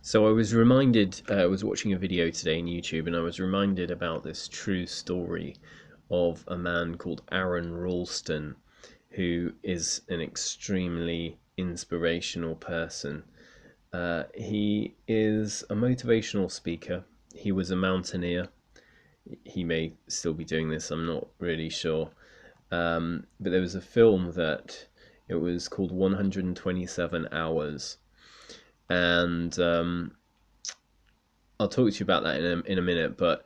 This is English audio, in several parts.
So I was watching a video today on YouTube, and I was reminded about this true story of a man called Aron Ralston, who is an extremely inspirational person. He is a motivational speaker. He was a mountaineer. He may still be doing this, I'm not really sure. But there was a film that it was called 127 Hours, and I'll talk to you about that in a minute. But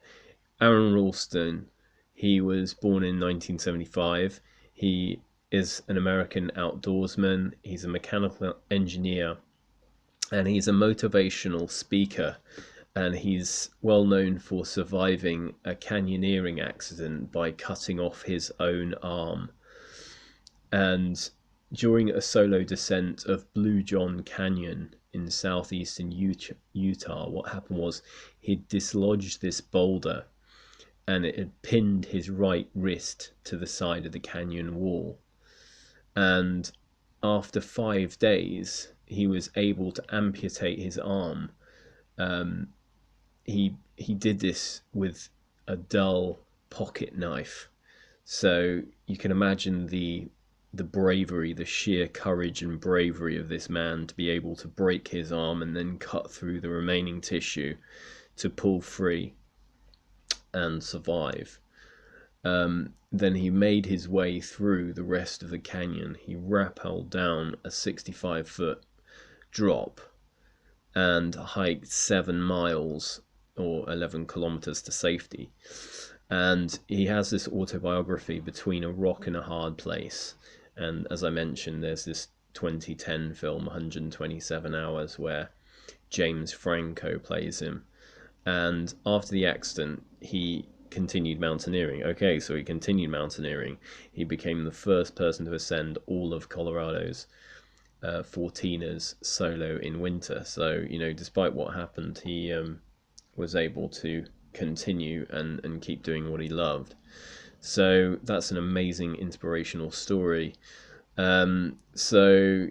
Aron Ralston, he was born in 1975. He is an American outdoorsman. He's a mechanical engineer, and he's a motivational speaker. And he's well known for surviving a canyoneering accident by cutting off his own arm. And during a solo descent of Blue John Canyon in southeastern Utah, what happened was he'd dislodged this boulder and it had pinned his right wrist to the side of the canyon wall. And after 5 days, he was able to amputate his arm. He did this with a dull pocket knife. So you can imagine the bravery, the sheer courage and bravery of this man to be able to break his arm and then cut through the remaining tissue to pull free and survive. Then he made his way through the rest of the canyon. He rappelled down a 65-foot drop and hiked 7 miles or 11 kilometers to safety. And he has this autobiography, Between a Rock and a Hard Place. And as I mentioned, there's this 2010 film, 127 Hours, where James Franco plays him. And after the accident, he continued mountaineering. Okay, so he continued mountaineering. He became the first person to ascend all of Colorado's 14ers solo in winter. So, despite what happened, he was able to continue and keep doing what he loved. So that's an amazing inspirational story. Just a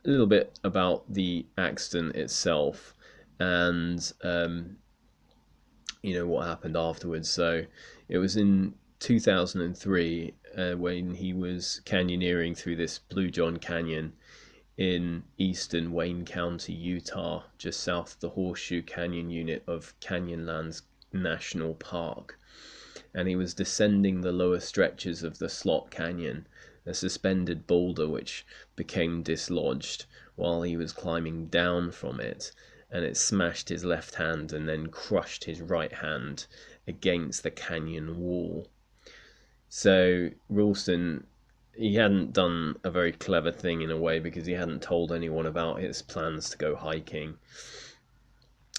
little bit about the accident itself and what happened afterwards. So it was in 2003 when he was canyoneering through this Blue John Canyon in eastern Wayne County, Utah, just south of the Horseshoe Canyon unit of Canyonlands National Park. And he was descending the lower stretches of the Slot Canyon, a suspended boulder which became dislodged while he was climbing down from it, and it smashed his left hand and then crushed his right hand against the canyon wall. So Ralston, he hadn't done a very clever thing in a way, because he hadn't told anyone about his plans to go hiking.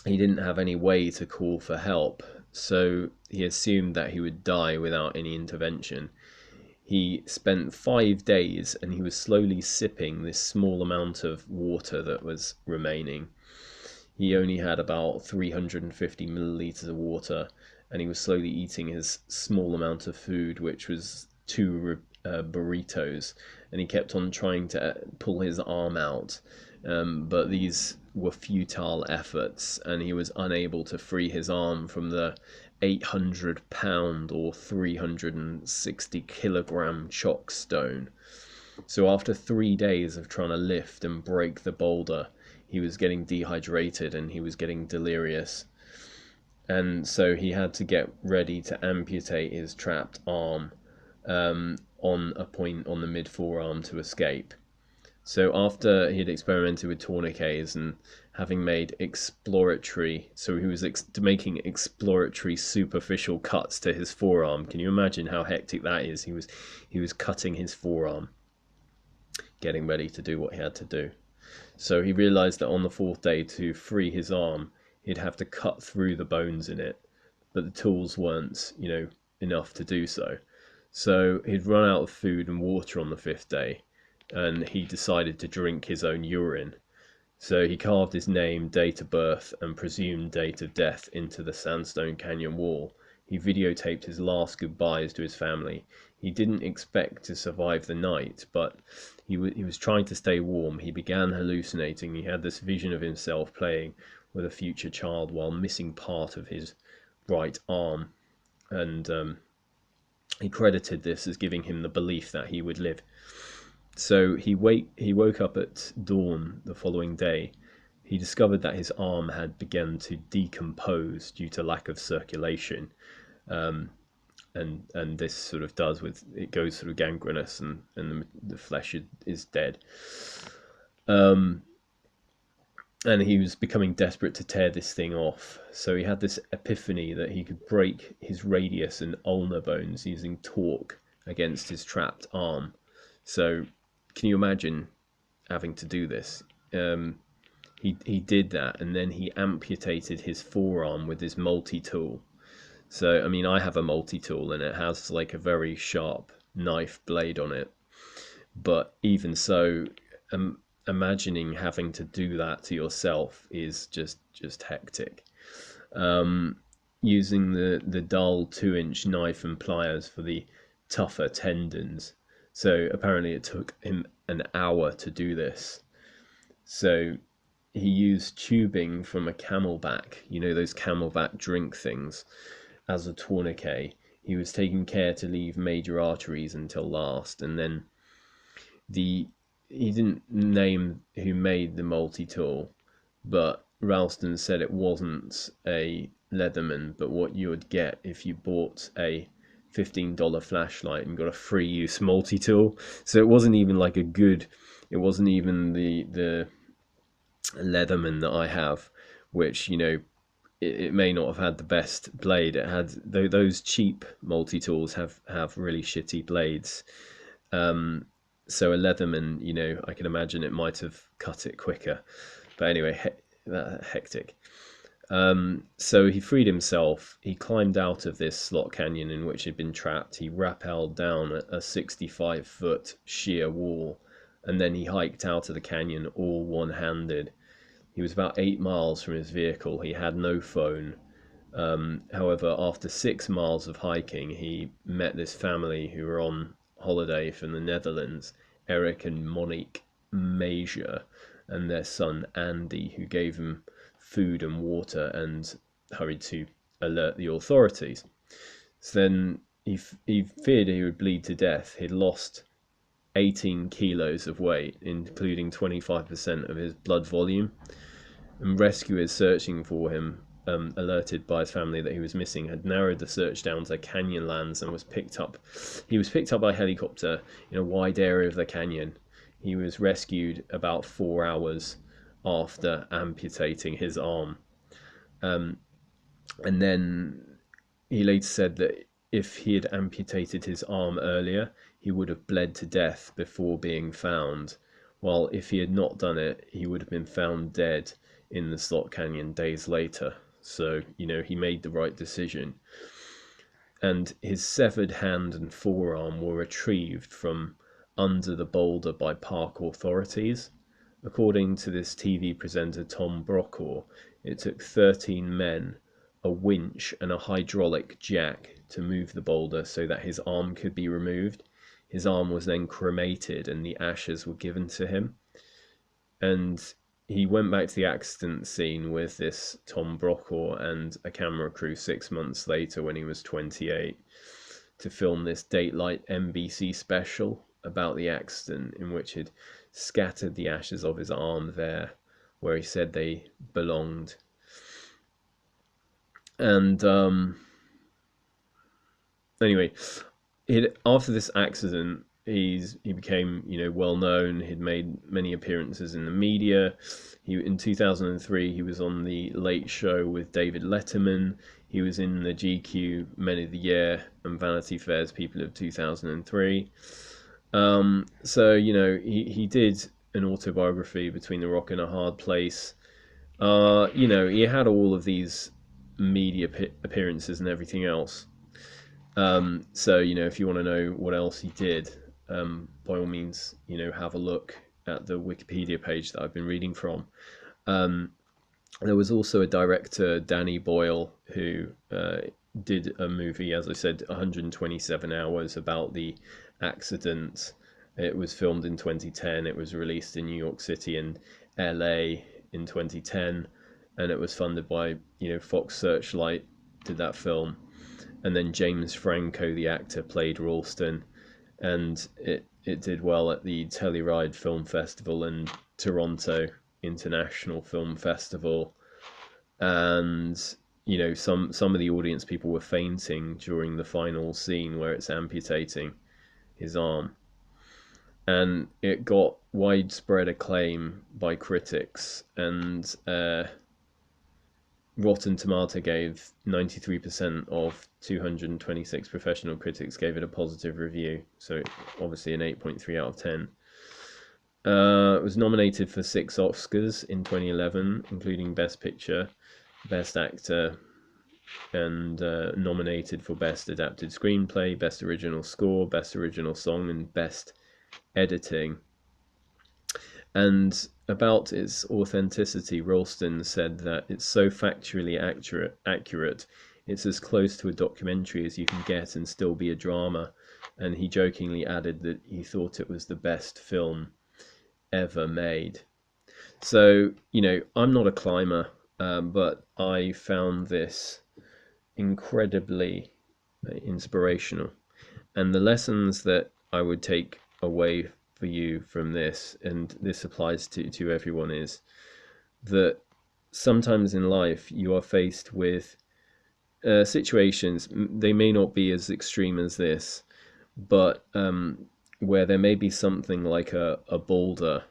He didn't have any way to call for help, so he assumed that he would die without any intervention. He spent 5 days and he was slowly sipping this small amount of water that was remaining. He only had about 350 milliliters of water, and he was slowly eating his small amount of food, which was 2 burritos, and he kept on trying to pull his arm out, but these were futile efforts, and he was unable to free his arm from the 800-pound or 360-kilogram chalk stone. So after 3 days of trying to lift and break the boulder, he was getting dehydrated and he was getting delirious. And so he had to get ready to amputate his trapped arm on a point on the mid-forearm to escape. So after he had experimented with tourniquets and having made exploratory, so he was making exploratory superficial cuts to his forearm. Can you imagine how hectic that is? He was cutting his forearm, getting ready to do what he had to do. So he realized that on the 4th day, to free his arm, he'd have to cut through the bones in it, but the tools weren't, enough to do so. So he'd run out of food and water on the 5th day, and he decided to drink his own urine. So he carved his name, date of birth, and presumed date of death into the sandstone canyon wall, he videotaped his last goodbyes to his family. He didn't expect to survive the night, but he was trying to stay warm. He began hallucinating. He had this vision of himself playing with a future child while missing part of his right arm, and he credited this as giving him the belief that he would live. So he woke up at dawn the following day. He discovered that his arm had begun to decompose due to lack of circulation, and this sort of does with it goes sort of gangrenous, and the flesh is dead. And he was becoming desperate to tear this thing off. So he had this epiphany that he could break his radius and ulnar bones using torque against his trapped arm. So can you imagine having to do this? He did that, and then he amputated his forearm with his multi-tool. So, I mean, I have a multi-tool, and it has like a very sharp knife blade on it. But even so, imagining having to do that to yourself is just hectic. Using the dull 2-inch knife and pliers for the tougher tendons. So apparently it took him an hour to do this. So he used tubing from a camelback, those camelback drink things, as a tourniquet. He was taking care to leave major arteries until last, and then he didn't name who made the multi-tool, but Ralston said it wasn't a Leatherman, but what you would get if you bought a $15 flashlight and got a free use multi-tool. So it wasn't even like it wasn't even the Leatherman that I have, which, it may not have had the best blade. It had those cheap multi-tools have really shitty blades. So a Leatherman, I can imagine it might have cut it quicker. But anyway, hectic. So he freed himself. He climbed out of this slot canyon in which he'd been trapped. He rappelled down a 65-foot sheer wall, and then he hiked out of the canyon all one-handed. He was about 8 miles from his vehicle. He had no phone. However, after 6 miles of hiking, he met this family who were on holiday from the Netherlands, Eric and Monique Major, and their son Andy, who gave him food and water and hurried to alert the authorities. So then he feared he would bleed to death. He'd lost 18 kilos of weight, including 25% of his blood volume, and rescuers searching for him, alerted by his family that he was missing, had narrowed the search down to Canyonlands and he was picked up by helicopter in a wide area of the canyon. He was rescued about 4 hours after amputating his arm. And then he later said that if he had amputated his arm earlier, he would have bled to death before being found, while if he had not done it, he would have been found dead in the slot canyon days later. So, he made the right decision. And his severed hand and forearm were retrieved from under the boulder by park authorities. According to this TV presenter Tom Brokaw, it took 13 men, a winch and a hydraulic jack to move the boulder so that his arm could be removed. His arm was then cremated and the ashes were given to him. And he went back to the accident scene with this Tom Brokaw and a camera crew 6 months later when he was 28 to film this Datelite NBC special about the accident, in which he'd scattered the ashes of his arm there where he said they belonged. And anyway, after this accident, he became well known. He'd made many appearances in the media. In 2003 he was on the Late Show with David Letterman. He was in the GQ Men of the Year and Vanity Fair's People of 2003. So he did an autobiography, Between a Rock and a Hard Place. He had all of these media appearances and everything else. So if you want to know what else he did, by all means, have a look at the Wikipedia page that I've been reading from. There was also a director, Danny Boyle, who did a movie, as I said, 127 hours about the accident. It was filmed in 2010. It was released in New York City and LA in 2010, and it was funded by, Fox Searchlight did that film, and then James Franco, the actor, played Ralston, and it did well at the Telluride Film Festival and Toronto International Film Festival, and some of the audience people were fainting during the final scene where it's amputating his arm, and it got widespread acclaim by critics, and Rotten Tomato gave 93% of 226 professional critics gave it a positive review, so obviously an 8.3 out of 10. It was nominated for 6 Oscars in 2011, including Best Picture, Best Actor, and nominated for Best Adapted Screenplay, Best Original Score, Best Original Song, and Best Editing. And about its authenticity, Ralston said that it's so factually accurate, it's as close to a documentary as you can get and still be a drama. And he jokingly added that he thought it was the best film ever made. So, I'm not a climber, but I found this incredibly inspirational. And the lessons that I would take away for you from this, and this applies to everyone, is that sometimes in life you are faced with situations, they may not be as extreme as this, but where there may be something like a boulder,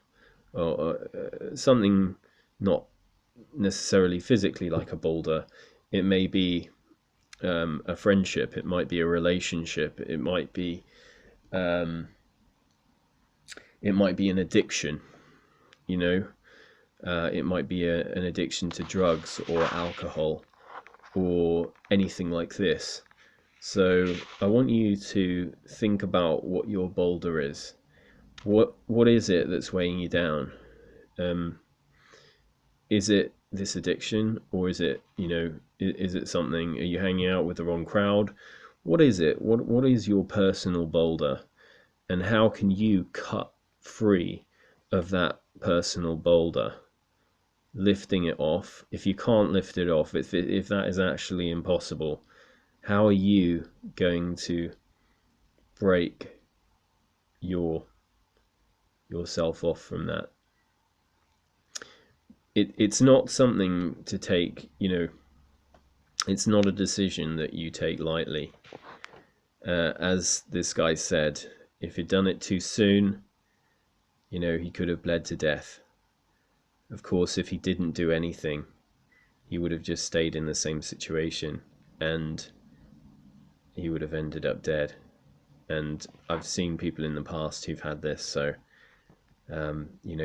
or something not necessarily physically like a boulder. It may be a friendship, it might be a relationship, it might be an addiction, it might be an addiction to drugs or alcohol or anything like this. So I want you to think about what your boulder is. What is it that's weighing you down? Is it this addiction, or is it, is it something? Are you hanging out with the wrong crowd? What is it? What is your personal boulder, and how can you cut free of that personal boulder? Lifting it off. If you can't lift it off, if that is actually impossible, how are you going to break yourself off from that? It's not something to take, it's not a decision that you take lightly. As this guy said, if he'd done it too soon, he could have bled to death. Of course, if he didn't do anything, he would have just stayed in the same situation, and he would have ended up dead. And I've seen people in the past who've had this, so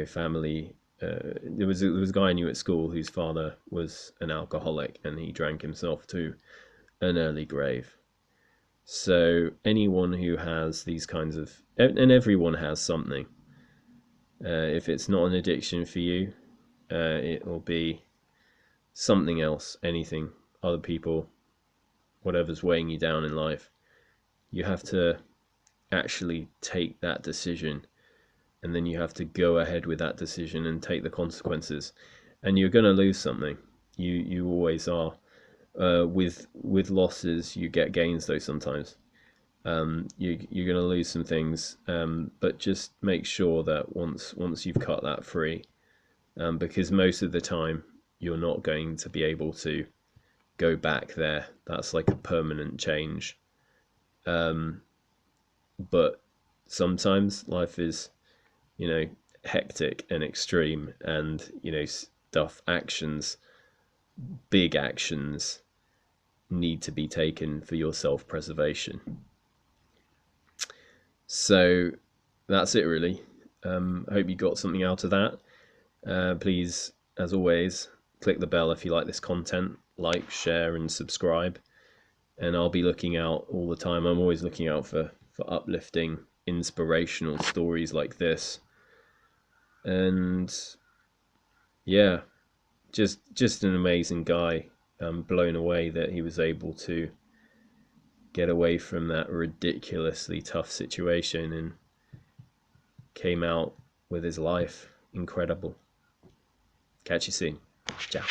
family. There was a guy I knew at school whose father was an alcoholic, and he drank himself to an early grave. So anyone who has these kinds of, and everyone has something. If it's not an addiction for you, it will be something else, anything, other people, whatever's weighing you down in life. You have to actually take that decision, and then you have to go ahead with that decision and take the consequences. And you're going to lose something. You always are. With losses, you get gains, though. Sometimes you're going to lose some things, but just make sure that once you've cut that free, because most of the time you're not going to be able to go back there. That's like a permanent change. But sometimes life is, hectic and extreme, and big actions need to be taken for your self-preservation. So that's it, really. I hope you got something out of that. Please, as always, click the bell if you like this content, like, share, and subscribe. And I'll be looking out all the time. I'm always looking out for uplifting, inspirational stories like this. And just an amazing guy. I'm blown away that he was able to get away from that ridiculously tough situation and came out with his life. Incredible. Catch you soon. Ciao.